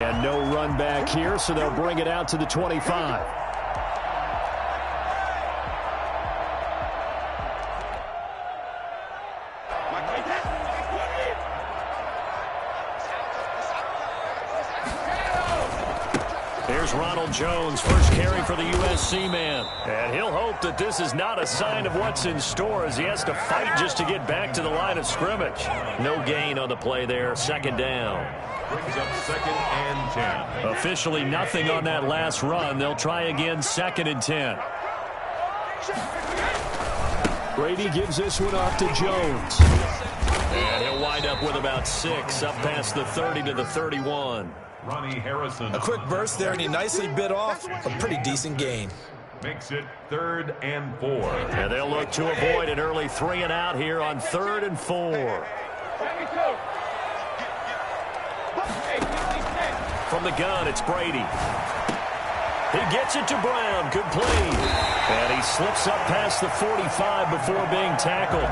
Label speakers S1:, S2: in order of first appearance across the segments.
S1: And no run back here, so they'll bring it out to the 25. Here's Ronald Jones, first carry for the USC man. And he'll hope that this is not a sign of what's in store as he has to fight just to get back to the line of scrimmage. No gain on the play there, second down.
S2: Brings up 2nd and 10.
S1: Officially nothing on that last run. They'll try again, 2nd and 10. Brady gives this one off to Jones. And he'll wind up with about 6, up past the 30 to the 31.
S2: Ronnie Harrison.
S3: A quick burst there, and he nicely bit off a pretty decent gain.
S2: Makes it 3rd and 4.
S1: And they'll look to avoid an early 3 and out here on 3rd and 4. From the gun, it's Brady. He gets it to Brown, complete. And he slips up past the 45 before being tackled.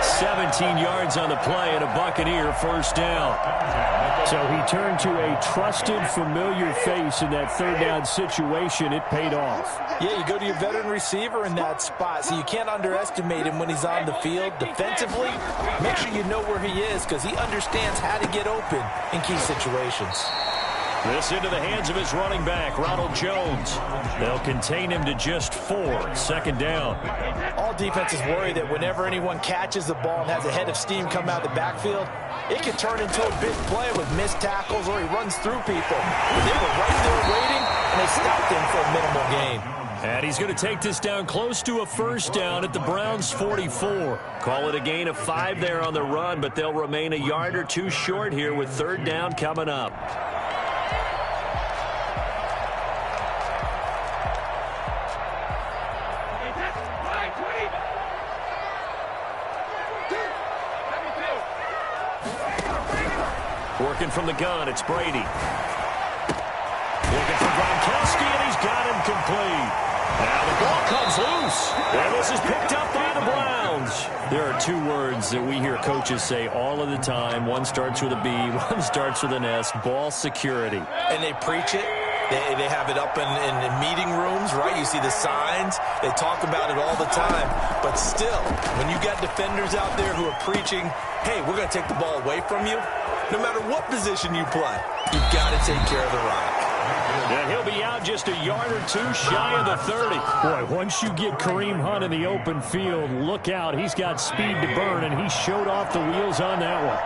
S1: 17 yards on the play and a Buccaneer first down. So he turned to a trusted, familiar face in that 3rd down situation. It paid off.
S3: Yeah, you go to your veteran receiver in that spot, so you can't underestimate him when he's on the field. Defensively, make sure you know where he is because he understands how to get open in key situations.
S1: This into the hands of his running back, Ronald Jones. They'll contain him to just 4, 2nd down.
S3: All defenses worry that whenever anyone catches the ball and has a head of steam come out of the backfield, it can turn into a big play with missed tackles or he runs through people. They were right there waiting, and they stopped him for a minimal gain.
S1: And he's going to take this down close to a first down at the Browns' 44. Call it a gain of 5 there on the run, but they'll remain a yard or 2 short here with 3rd down coming up. Working from the gun, it's Brady. Looking for Gronkowski, and he's got him complete. Now the ball comes loose, and this is picked up by the Browns. There are 2 words that we hear coaches say all of the time. One starts with a B, one starts with an S, ball security.
S3: And they preach it. They have it up in meeting rooms, right? You see the signs. They talk about it all the time. But still, when you got defenders out there who are preaching, hey, we're going to take the ball away from you, no matter what position you play, you've got to take care of the rock.
S1: And he'll be out just a yard or 2 shy of the 30. Boy, once you get Kareem Hunt in the open field, look out. He's got speed to burn, and he showed off the wheels on that one.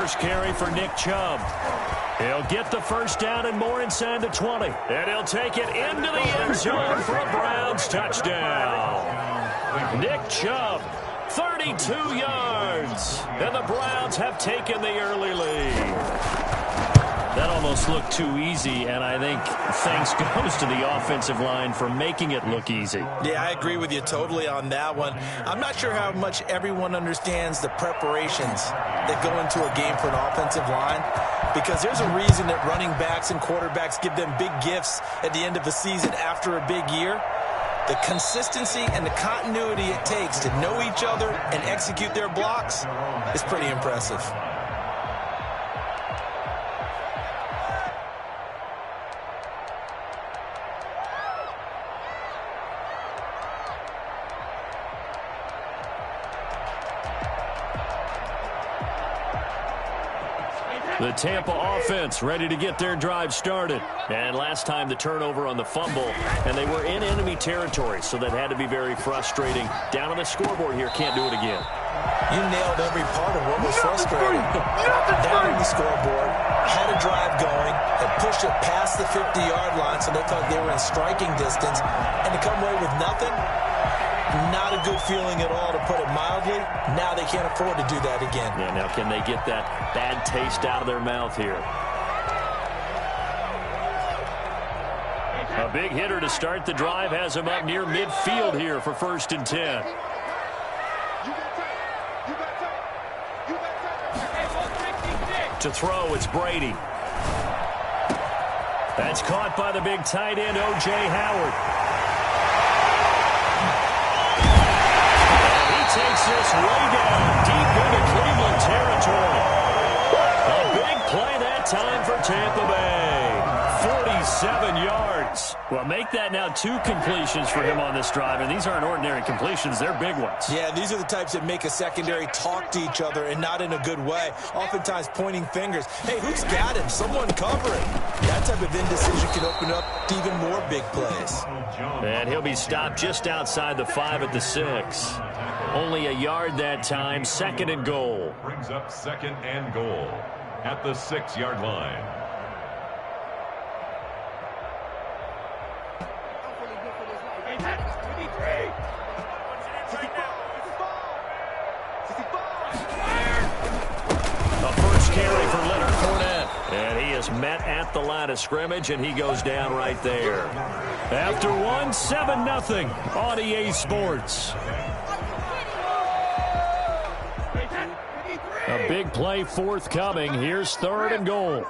S1: First carry for Nick Chubb. He'll get the first down and more inside the 20. And he'll take it into the end zone for a Browns touchdown. Nick Chubb, 32 yards. And the Browns have taken the early lead. That almost looked too easy, and I think thanks goes to the offensive line for making it look easy.
S3: Yeah, I agree with you totally on that one. I'm not sure how much everyone understands the preparations that go into a game for an offensive line, because there's a reason that running backs and quarterbacks give them big gifts at the end of the season after a big year. The consistency and the continuity it takes to know each other and execute their blocks is pretty impressive.
S1: The Tampa offense ready to get their drive started. And last time the turnover on the fumble, and they were in enemy territory, so that had to be very frustrating. Down on the scoreboard here, can't do it again.
S3: You nailed every part of what was frustrating. Down on the scoreboard, had a drive going, had pushed it past the 50-yard line, so they thought they were in striking distance, and to come away with nothing, not a good feeling at all, to put it mildly. Now they can't afford to do that again.
S1: Yeah, now can they get that bad taste out of their mouth here? A big hitter to start the drive has him up near midfield here for 1st and 10. To throw, it's Brady. That's caught by the big tight end, O.J. Howard. takes this way down deep into Cleveland territory. A big play that time for Tampa Bay. 47 yards. Well, make that now 2 completions for him on this drive, and these aren't ordinary completions. They're big ones.
S3: Yeah, these are the types that make a secondary talk to each other and not in a good way. Oftentimes pointing fingers. Hey, who's got him? Someone cover it. That type of indecision can open up to even more big plays.
S1: And he'll be stopped just outside the 5 at the 6. Only a yard that time, 2nd and goal.
S2: Brings up 2nd and goal at the 6-yard line.
S1: And he is met at the line of scrimmage, and he goes down right there. After one, 7-0 on EA Sports. A big play forthcoming. Here's 3rd and goal.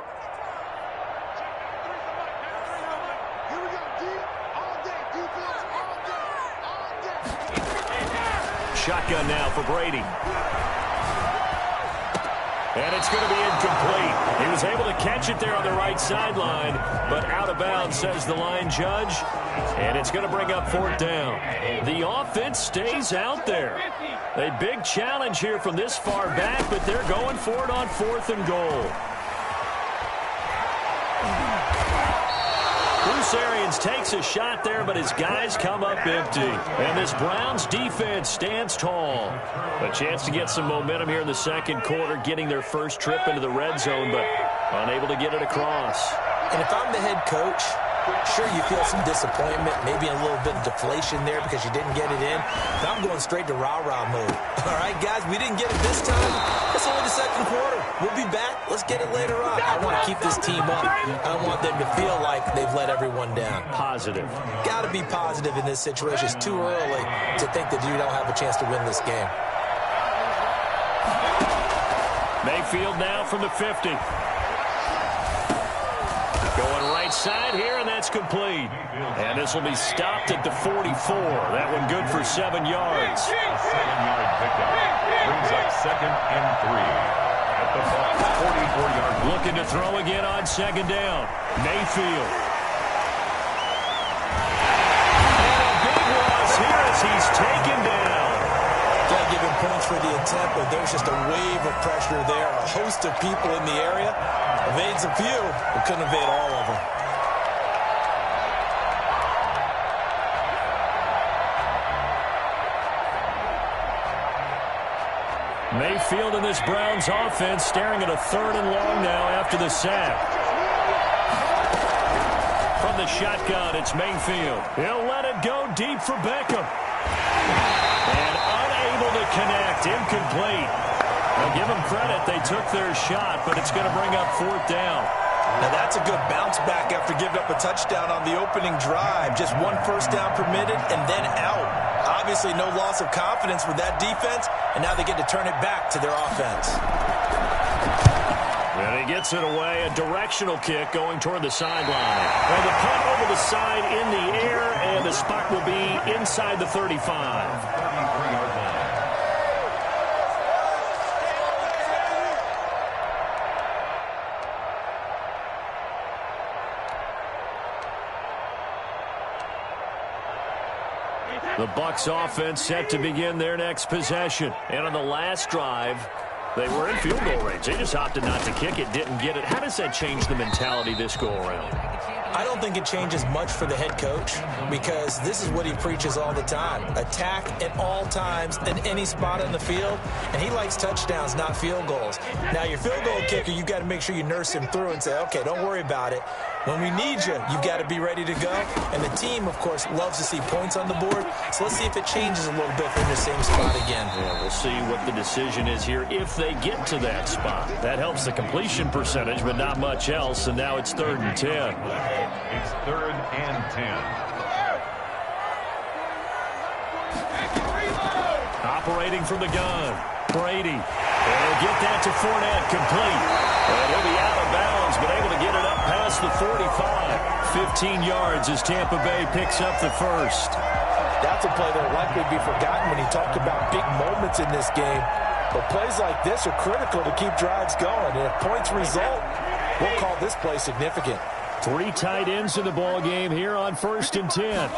S1: Shotgun now for Brady. And it's going to be incomplete. He was able to catch it there on the right sideline, but out of bounds, says the line judge. And it's going to bring up 4th down. The offense stays out there. A big challenge here from this far back, but they're going for it on 4th and goal. Bruce Arians takes a shot there, but his guys come up empty. And this Browns defense stands tall. A chance to get some momentum here in the 2nd quarter, getting their first trip into the red zone, but unable to get it across.
S3: And if I'm the head coach, sure, you feel some disappointment, maybe a little bit of deflation there because you didn't get it in. But I'm going straight to rah-rah mode. All right, guys, we didn't get it this time. It's only the 2nd quarter. We'll be back. Let's get it later on. I want to keep this team up. I don't want them to feel like they've let everyone down.
S1: Positive.
S3: Got to be positive in this situation. It's too early to think that you don't have a chance to win this game.
S1: Mayfield now from the 50. Going right side here, and that's complete. And this will be stopped at the 44. That one good for 7 yards.
S2: A 7-yard pickup brings up 2nd and 3 at the 44-yard line.
S1: Looking to throw again on 2nd down. Mayfield. And a big loss here as he's taken down.
S3: Got to give him points for the attempt, but there's just a wave of pressure there. A host of people in the area. Evades a few, but couldn't evade all of them.
S1: Mayfield and this Browns offense staring at a 3rd and long now after the sack. From the shotgun, it's Mayfield. He'll let it go deep for Beckham. And unable to connect, incomplete. Now give them credit, they took their shot, but it's going to bring up 4th down.
S3: Now that's a good bounce back after giving up a touchdown on the opening drive. Just 1 first down permitted and then out. Obviously no loss of confidence with that defense, and now they get to turn it back to their offense.
S1: And he gets it away, a directional kick going toward the sideline. And the punt over the side in the air, and the spot will be inside the 35.
S2: 33-yard line.
S1: The Bucs offense set to begin their next possession. And on the last drive, they were in field goal range. They just opted not to kick it, didn't get it. How does that change the mentality this go-around?
S3: I don't think it changes much for the head coach because this is what he preaches all the time. Attack at all times in any spot on the field, and he likes touchdowns, not field goals. Now, your field goal kicker, you've got to make sure you nurse him through and say, okay, don't worry about it. When we need you, you've got to be ready to go. And the team, of course, loves to see points on the board. So let's see if it changes a little bit in the same spot again.
S1: Yeah, we'll see what the decision is here if they get to that spot. That helps the completion percentage, but not much else. And now it's 3rd and 10.
S2: It's 3rd and 10.
S1: Operating from the gun. Brady. And he'll get that to Fournette, complete. And he'll be out of bounds, but able to get it up past the 45. 15 yards as Tampa Bay picks up the first.
S3: That's a play that will likely be forgotten when you talk about big moments in this game. But plays like this are critical to keep drives going. And if points result, we'll call this play significant.
S1: 3 tight ends in the ball game here on 1st and 10.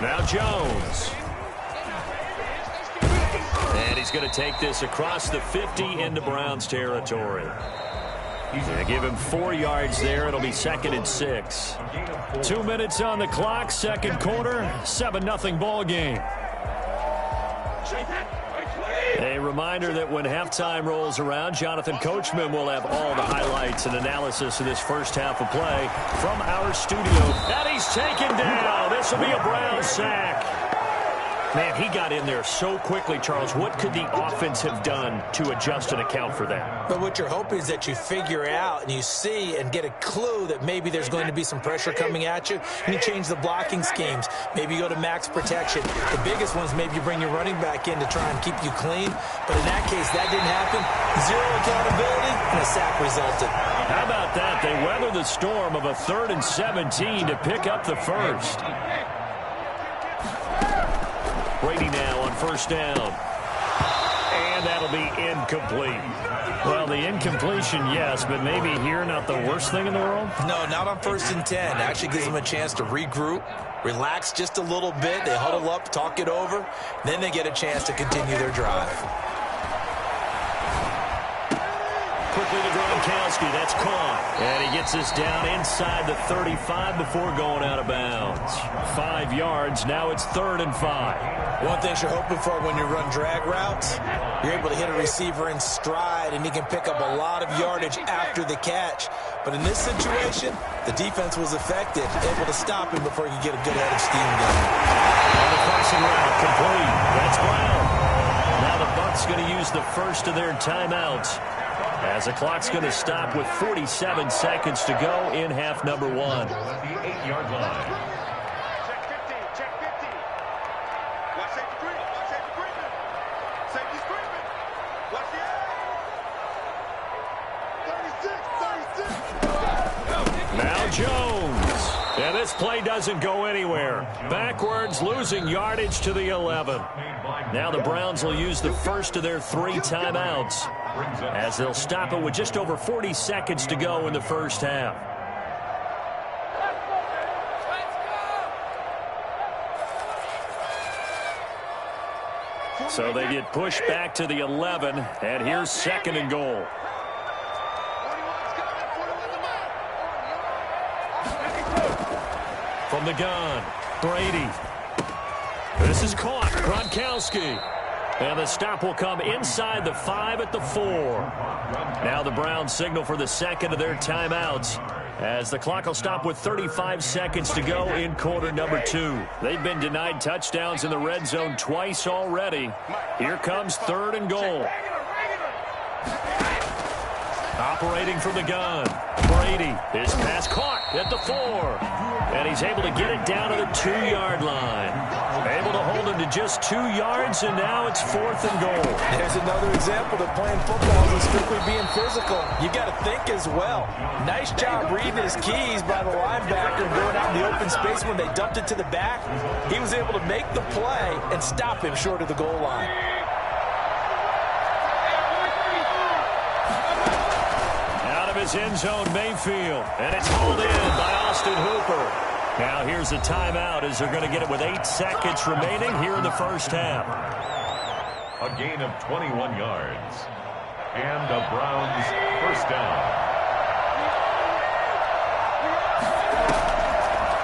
S1: Now Jones. And he's going to take this across the 50 into Browns territory. He's going to give him 4 yards there. It'll be 2nd and 6. 2 minutes on the clock, second quarter, 7-0 ball game. A reminder that when halftime rolls around, Jonathan Coachman will have all the highlights and analysis of this first half of play from our studio. And he's taken down. This will be a Brown sack. Man, he got in there so quickly, Charles. What could the offense have done to adjust and account for that?
S3: But what you're hoping is that you figure out and you see and get a clue that maybe there's going to be some pressure coming at you, and you change the blocking schemes. Maybe you go to max protection. The biggest ones, maybe you bring your running back in to try and keep you clean. But in that case, that didn't happen. 0 accountability, and a sack resulted.
S1: How about that? They weather the storm of a 3rd and 17 to pick up the first. Brady now on 1st down. And that'll be incomplete. Well, the incompletion, yes, but maybe here not the worst thing in the world?
S3: No, not on 1st and 10. Actually gives them a chance to regroup, relax just a little bit. They huddle up, talk it over. Then they get a chance to continue their drive.
S1: Quickly to Gronkowski. That's caught. And he gets this down inside the 35 before going out of bounds. 5 yards. Now it's 3rd and 5.
S3: One thing you're hoping for when you run drag routes, you're able to hit a receiver in stride, and he can pick up a lot of yardage after the catch. But in this situation, the defense was effective, able to stop him before he could get a good head of steam going.
S1: On the passing route, complete. That's Brown. Now the Bucs going to use the first of their timeouts, as the clock's going to stop with 47 seconds to go in half number 1.
S2: At the 8-yard line.
S1: Now Jones. And this play doesn't go anywhere. Backwards, losing yardage to the 11. Now the Browns will use the first of their 3 timeouts, as they'll stop it with just over 40 seconds to go in the first half. So they get pushed back to the 11, and here's 2nd and goal. From the gun, Brady. This is caught. Gronkowski. And the stop will come inside the 5 at the 4. Now the Browns signal for the second of their timeouts, as the clock will stop with 35 seconds to go in quarter number 2. They've been denied touchdowns in the red zone twice already. Here comes 3rd and goal. Operating from the gun, Brady. His pass caught at the 4. And he's able to get it down to the 2-yard line. Able to hold him to just 2 yards, and now it's 4th and goal.
S3: There's another example that playing football is strictly being physical. You got to think as well. Nice job reading his keys by the linebacker and going out in the open space when they dumped it to the back. He was able to make the play and stop him short of the goal line.
S1: His end zone, Mayfield, and it's hauled in by Austin Hooper. Now here's a timeout, as they're going to get it with 8 seconds remaining here in the first half.
S2: A gain of 21 yards. And the Browns first down.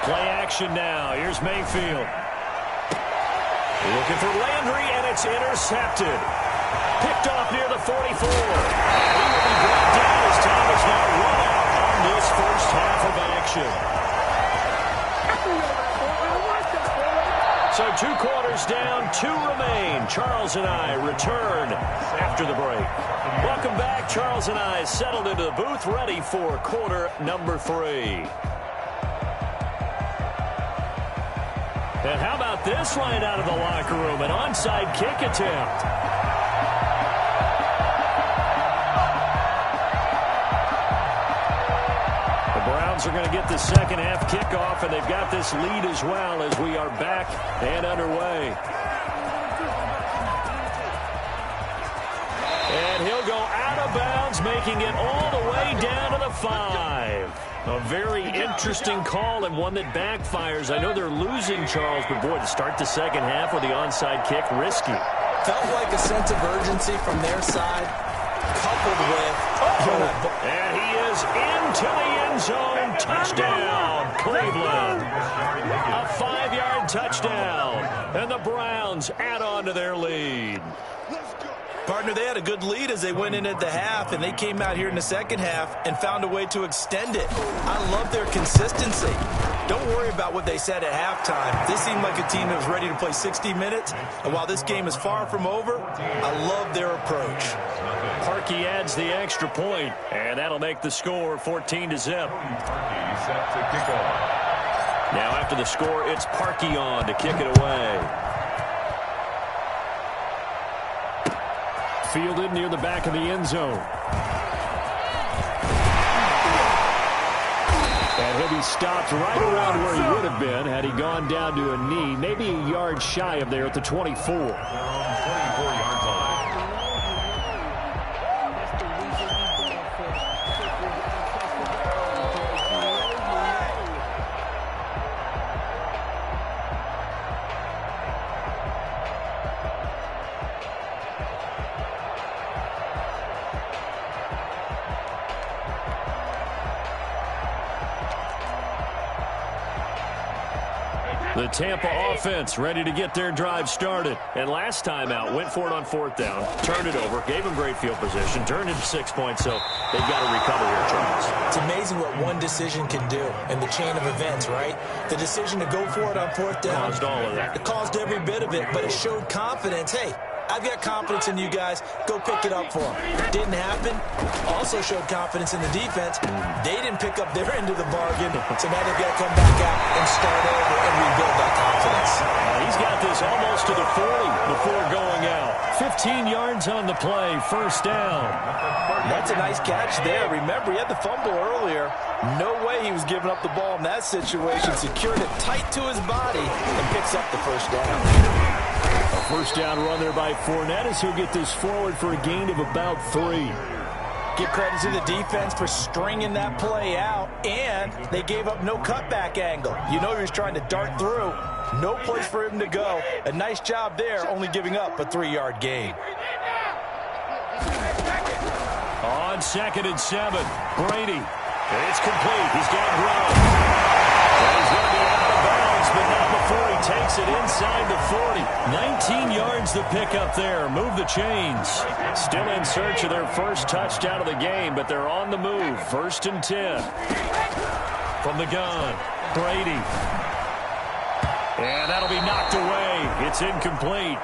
S1: Play action now. Here's Mayfield. Looking for Landry, and it's intercepted. Picked off near the 44. And he will be brought down as time is now run out on this first half of action. So 2 quarters down, 2 remain. Charles and I return after the break. Welcome back. Charles and I settled into the booth, ready for quarter number 3. And how about this line out of the locker room? An onside kick attempt. Browns are going to get the second half kickoff, and they've got this lead as well as we are back and underway. And he'll go out of bounds, making it all the way down to the 5. A very interesting call and one that backfires. I know they're losing, Charles, but boy, to start the second half with the onside kick, risky.
S3: Felt like a sense of urgency from their side, coupled with...
S1: And he is into the end zone. Touchdown, Cleveland. A 5-yard touchdown. And the Browns add on to their lead.
S3: Partner, they had a good lead as they went in at the half, and they came out here in the second half and found a way to extend it. I love their consistency. Don't worry about what they said at halftime. This seemed like a team that was ready to play 60 minutes, and while this game is far from over, I love their approach.
S1: Parkey adds the extra point, and that'll make the score 14-0.
S2: Parkey set to kick off.
S1: Now after the score, it's Parkey on to kick it away. Fielded near the back of the end zone. And he'll be stopped right around where he would have been had he gone down to a knee, maybe a yard shy of there at the 24.
S2: 24-yard line.
S1: The Tampa offense ready to get their drive started. And last time out, went for it on 4th down, turned it over, gave them great field position, turned it to 6 points, so they've got to recover here, Charles.
S3: It's amazing what one decision can do in the chain of events, right? The decision to go for it on 4th down.
S1: Caused all of that.
S3: It caused every bit of it, but it showed confidence. Hey, I've got confidence in you guys. Go pick it up for them. Didn't happen. Also showed confidence in the defense. They didn't pick up their end of the bargain, so now they've got to come back out and start over and rebuild that confidence.
S1: He's got this almost to the 40 before going out. 15 yards on the play, 1st down.
S3: That's a nice catch there. Remember, he had the fumble earlier. No way he was giving up the ball in that situation. Secured it tight to his body and picks up the 1st down.
S1: A 1st down run there by Fournette as he'll get this forward for a gain of about 3.
S3: Give credit to the defense for stringing that play out, and they gave up no cutback angle. You know he was trying to dart through. No place for him to go. A nice job there, only giving up a 3-yard gain.
S1: On 2nd and 7, Brady. It's complete. He's got Brown. He's going to be out of bounds, but not before he takes it inside the 40. 19 yards to pick up there. Move the chains. Still in search of their first touchdown of the game, but they're on the move. 1st and 10. From the gun, Brady. And that'll be knocked away. It's incomplete.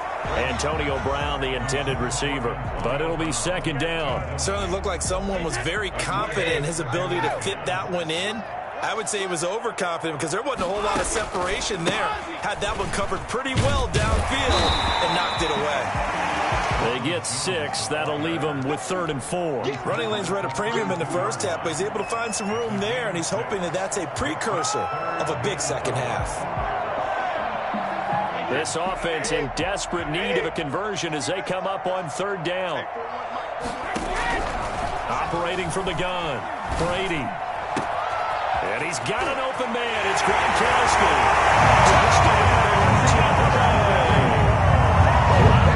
S1: Antonio Brown, the intended receiver. But it'll be 2nd down.
S3: Certainly looked like someone was very confident in his ability to fit that one in. I would say he was overconfident because there wasn't a whole lot of separation there. Had that one covered pretty well downfield and knocked it away.
S1: They get 6. That'll leave them with 3rd and 4.
S3: Running lanes were at a premium in the first half, but he's able to find some room there, and he's hoping that that's a precursor of a big second half.
S1: This offense in desperate need of a conversion as they come up on 3rd down. Operating from the gun, Brady. And he's got an open man. It's Gronkowski. Touchdown, Tampa Bay.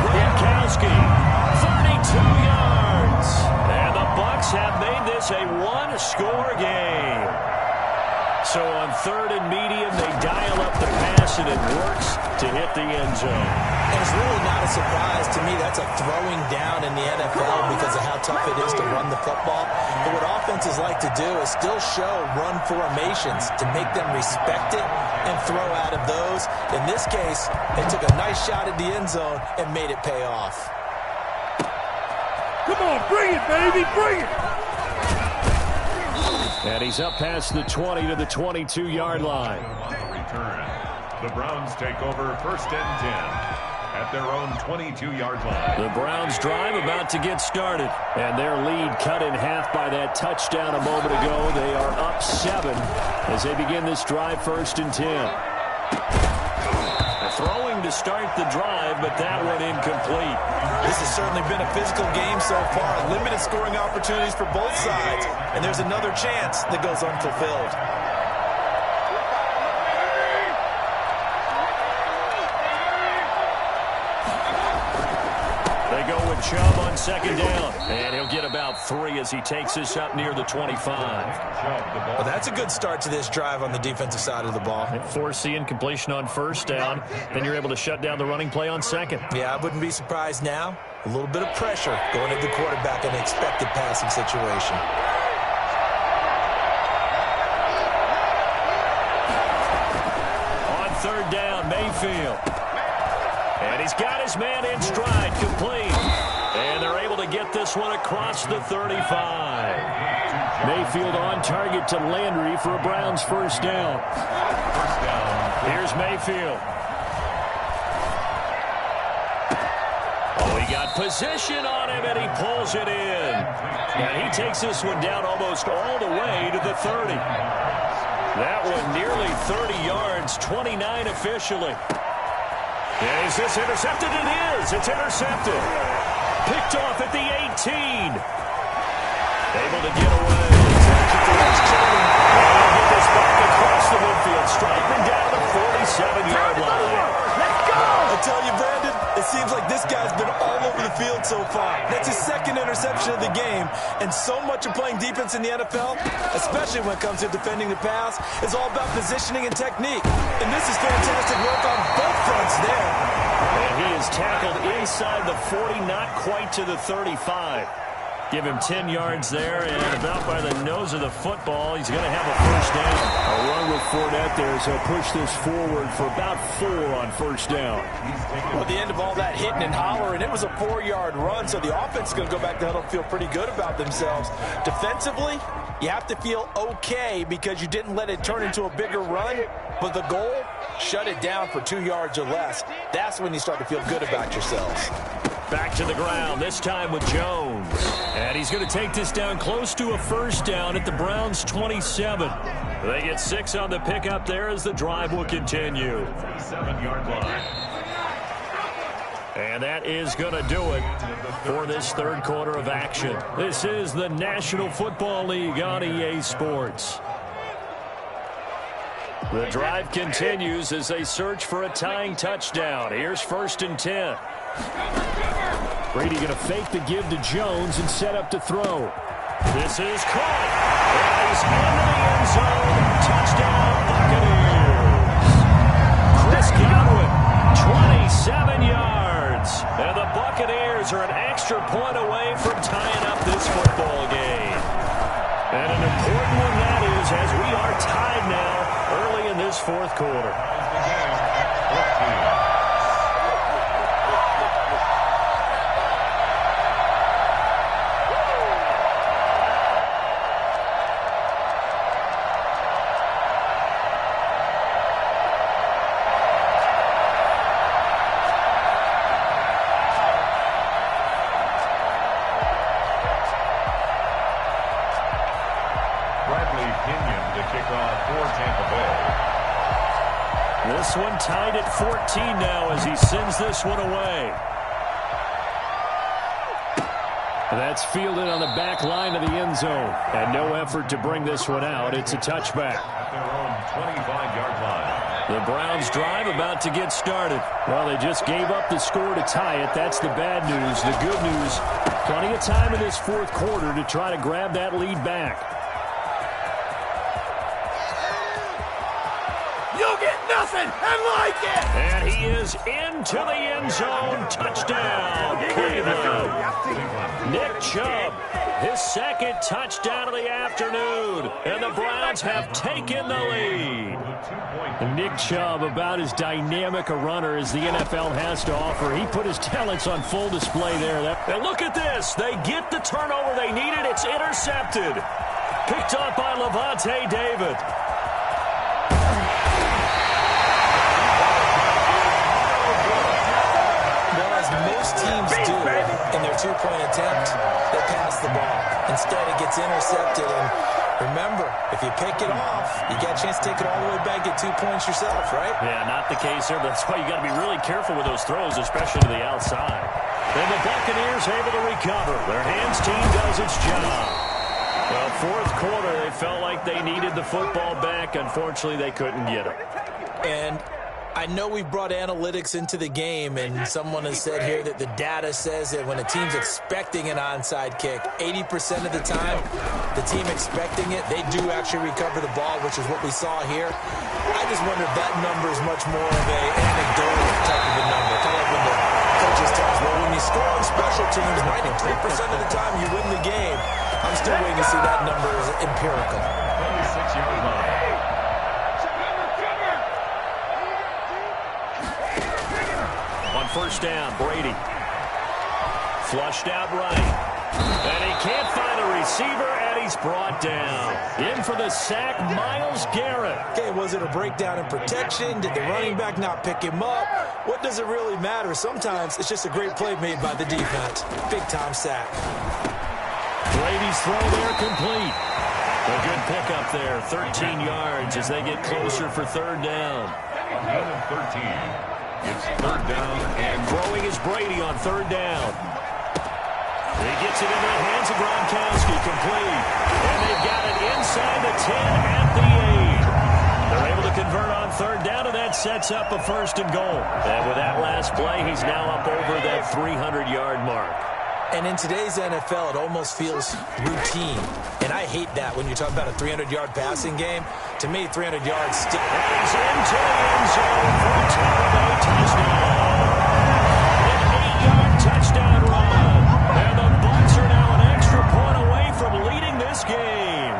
S1: Gronkowski, 32 yards. And the Bucs have made this a one-score game. So on 3rd and medium, they dial up the pass, and it works to hit the end zone.
S3: And it's really not a surprise to me. That's a throwing down in the NFL because of how tough it is to run the football. But what offenses like to do is still show run formations to make them respect it and throw out of those. In this case, they took a nice shot at the end zone and made it pay off.
S4: Come on, bring it, baby, bring it!
S1: And he's up past the 20 to the 22-yard line.
S2: On the return, the Browns take over 1st and 10 at their own 22-yard line.
S1: The Browns drive about to get started, and their lead cut in half by that touchdown a moment ago. They are up 7 as they begin this drive, 1st and 10. Throwing to start the drive, but that one incomplete.
S3: This has certainly been a physical game so far. Limited scoring opportunities for both sides. And there's another chance that goes unfulfilled.
S1: They go with Chubb on 2nd down. And he'll get about 3 as he takes this up near the 25.
S3: Well, that's a good start to this drive on the defensive side of the ball.
S1: Force the incompletion on 1st down. Then you're able to shut down the running play on 2nd.
S3: Yeah, I wouldn't be surprised now. A little bit of pressure going at the quarterback in an expected passing situation.
S1: On 3rd down, Mayfield. And he's got his man in stride, complete. And they're able to get this one across the 35. Mayfield on target to Landry for a Browns 1st down. Here's Mayfield. Oh, he got position on him, and he pulls it in. And he takes this one down almost all the way to the 30. That one nearly 30 yards, 29 officially. Is this intercepted? It is. It's intercepted. Picked off at the 18. Able to get away. They'll get this back across the midfield. Striping down the 47-yard line.
S3: Let's go! I tell you, Brandon, it seems like this guy's been all over the field so far. That's his 2nd interception of the game. And so much of playing defense in the NFL, especially when it comes to defending the pass, is all about positioning and technique. And this is fantastic work on both fronts there.
S1: And he is tackled inside the 40, not quite to the 35. Give him 10 yards there, and about by the nose of the football, he's going to have a 1st down. A run with Fournette there, so push this forward for about 4 on 1st down.
S3: Well, at the end of all that hitting and hollering, it was a 4-yard run, so the offense is going to go back to huddle and feel pretty good about themselves. Defensively, you have to feel okay because you didn't let it turn into a bigger run, but the goal, shut it down for 2 yards or less. That's when you start to feel good about yourselves.
S1: Back to the ground, this time with Jones. And he's going to take this down close to a 1st down at the Browns' 27. They get 6 on the pickup there as the drive will continue.
S2: 7-yard line.
S1: And that is going to do it for this 3rd quarter of action. This is the National Football League on EA Sports. The drive continues as they search for a tying touchdown. Here's 1st and 10. Brady going to fake the give to Jones and set up to throw. This is caught. And he's into the end zone. Touchdown, Buccaneers. Chris Godwin, 27 yards. And the Buccaneers are an extra point away from tying up this football game. And an important one that is, as we are tied now early in this 4th quarter. This one tied at 14 now as he sends this one away. That's fielded on the back line of the end zone. And no effort to bring this one out. It's a touchback.
S2: At their own 25-yard line.
S1: The Browns drive about to get started. Well, they just gave up the score to tie it. That's the bad news. The good news, plenty of time in this 4th quarter to try to grab that lead back.
S4: You get nothing and like it!
S1: And he is into the end zone. Touchdown, Cleveland. Nick Chubb, his 2nd touchdown of the afternoon. And the Browns have taken the lead. Nick Chubb, about as dynamic a runner as the NFL has to offer. He put his talents on full display there. And look at this. They get the turnover they needed. It's intercepted. Picked off by Levante David.
S3: most teams do in their two-point attempt, they pass the ball. Instead, it gets intercepted. And remember, if you pick it off, you get a chance to take it all the way back, get 2 points yourself, right?
S1: Yeah, not the case here, but that's why you got to be really careful with those throws, especially to the outside. And the Buccaneers able to recover. Their hands team does its job. Well, fourth quarter, they felt like they needed the football back. Unfortunately, they couldn't get it.
S3: And I know we brought analytics into the game, and someone has said here that the data says that when a team's expecting an onside kick, 80% of the time, the team expecting it, they do actually recover the ball, which is what we saw here. I just wonder if that number is much more of an anecdotal type of a number. Kind of like when the coaches tell us, well, when you score on special teams, 93% of the time you win the game. I'm still waiting to see that number as empirical.
S2: 26-yard line.
S1: On first down, Brady. Flushed out right. And he can't find a receiver, and he's brought down. In for the sack, Myles Garrett.
S3: Okay, was it a breakdown in protection? Did the running back not pick him up? What does it really matter? Sometimes it's just a great play made by the defense. Big-time sack.
S1: Brady's throw there complete. A good pickup there, 13 yards as they get closer for third down.
S2: 13. It's third down, and
S1: throwing is Brady on third down. He gets it into the hands of Gronkowski, complete. And they've got it inside the 10 at the 8. They're able to convert on third down, and that sets up a first and goal. And with that last play, he's now up over that 300-yard mark.
S3: And in today's NFL, it almost feels routine. And I hate that when you talk about a 300-yard passing game. To me, 300 yards still.
S1: He's into the end zone for a touchdown. An 8-yard touchdown run. And the Bucs are now an extra point away from leading this game.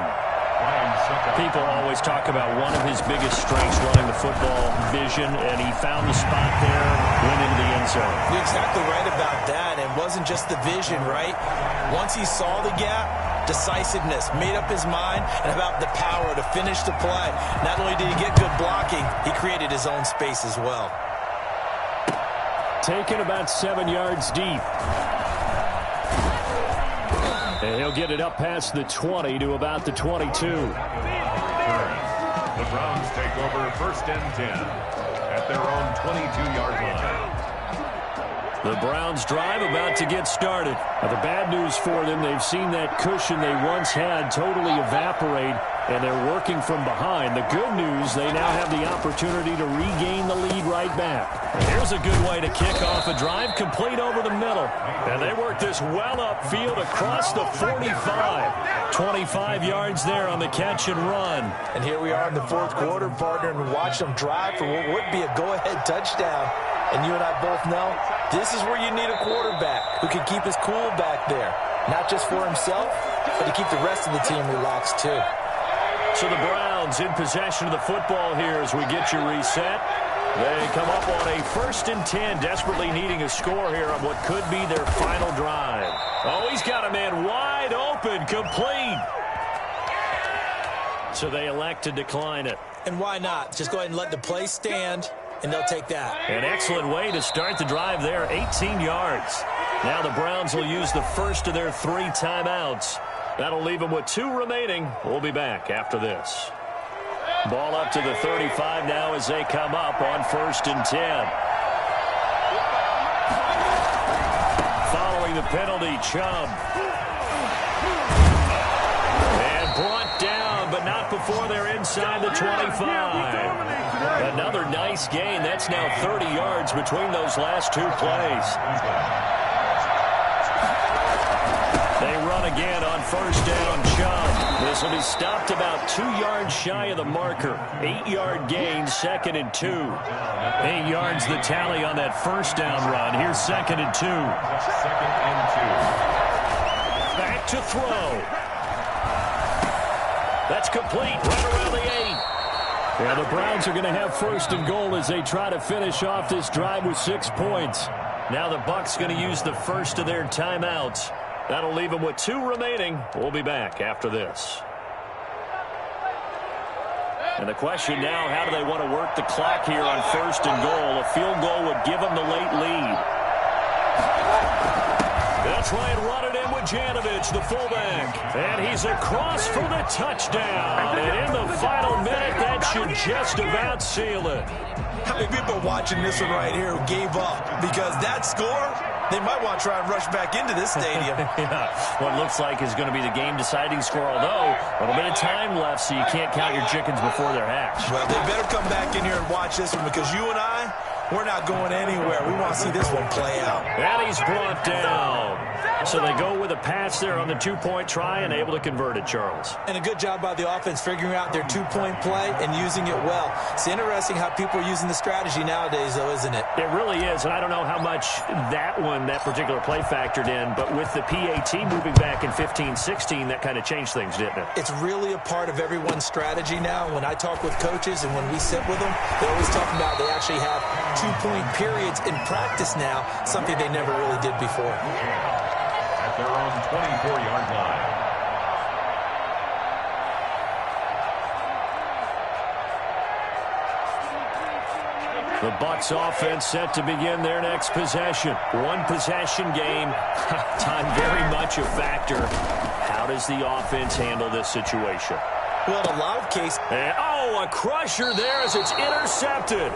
S1: People always talk about one of his biggest strengths running the football, vision, and he found the spot there, went into the end zone.
S3: You're exactly right about that. It wasn't just the vision, right? Once he saw the gap, decisiveness, made up his mind, and about the power to finish the play. Not only did he get good blocking, he created his own space as well.
S1: Taken about 7 yards deep. And he'll get it up past the 20 to about the 22.
S2: The Browns take over first and 10 at their own 22-yard line.
S1: The Browns drive about to get started. Now, the bad news for them, they've seen that cushion they once had totally evaporate, and they're working from behind. The good news, they now have the opportunity to regain the lead right back. Here's a good way to kick off a drive, complete over the middle. And they work this well upfield across the 45. 25 yards there on the catch and run.
S3: And here we are in the fourth quarter, partner, and watch them drive for what would be a go-ahead touchdown. And you and I both know this is where you need a quarterback who can keep his cool back there. Not just for himself, but to keep the rest of the team relaxed too.
S1: So the Browns in possession of the football here as we get you reset. They come up on a first and 10, desperately needing a score here on what could be their final drive. Oh, he's got a man wide open, complete. So they elect to decline it.
S3: And why not? Just go ahead and let the play stand, and they'll take that.
S1: An excellent way to start the drive there, 18 yards. Now the Browns will use the first of their 3 timeouts. That'll leave them with 2 remaining. We'll be back after this. Ball up to the 35 now as they come up on first and 10. Following the penalty, Chubb. And brought down, but not before they're inside the 25. Another nice gain. That's now 30 yards between those last 2 plays. They run again on first down, Chubb. This will be stopped about 2 yards shy of the marker. 8-yard gain, second and 2. 8 yards the tally on that first down run. Here's second and 2.
S2: Second and 2.
S1: Back to throw. That's complete right around the 8. Yeah, the Browns are going to have first and goal as they try to finish off this drive with 6 points. Now the Bucs going to use the first of their timeouts. That'll leave them with 2 remaining. We'll be back after this. And the question now, how do they want to work the clock here on first and goal? A field goal would give them the late lead. They'll try and run it in with Janovich, the fullback. And he's across for the touchdown. And in the final minute, that should just about seal it.
S3: How many people watching this one right here who gave up? Because that score, they might want to try and rush back into this stadium.
S1: Yeah, what looks like is going to be the game-deciding score, although a little bit of time left, so you can't count your chickens before they're hatched.
S3: Well, they better come back in here and watch this one, because you and I, we're not going anywhere. We want to see this one play out.
S1: And he's brought down. So they go with a pass there on the two-point try and able to convert it, Charles.
S3: And a good job by the offense figuring out their two-point play and using it well. It's interesting how people are using the strategy nowadays, though, isn't it?
S1: It really is, and I don't know how much that particular play factored in, but with the PAT moving back in 15-16, that kind of changed things, didn't it?
S3: It's really a part of everyone's strategy now. When I talk with coaches and when we sit with them, they always talk about they actually have two-point periods in practice now, something they never really did before.
S2: At their own 24-yard line.
S1: The Bucs offense set to begin their next possession. One possession game. Time very much a factor. How does the offense handle this situation?
S3: Well, in a lot of cases.
S1: A crusher there as it's intercepted.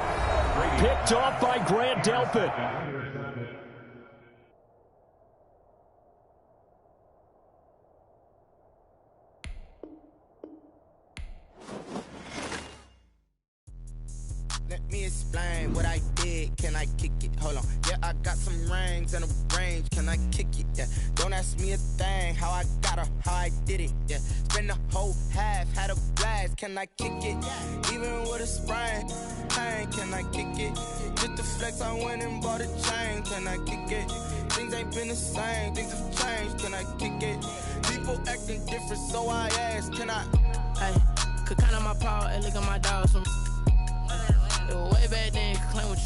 S1: Picked off by Grant Delpit.
S5: Let me explain what I did. Can I kick it? Hold on. Yeah, I got some rings and a range. Can I kick it? Yeah. Don't ask me a thing. How I got her, how I did it. Yeah. Spend the whole half, had a blast. Can I kick it? Even with a sprain. Pain, can I kick it? Just the flex, I went and bought a chain. Can I kick it? Things ain't been the same. Things have changed. Can I kick it? People acting different, so I asked. Can I?
S6: Hey, could count on my power and look at my dogs. Way back then, claim what you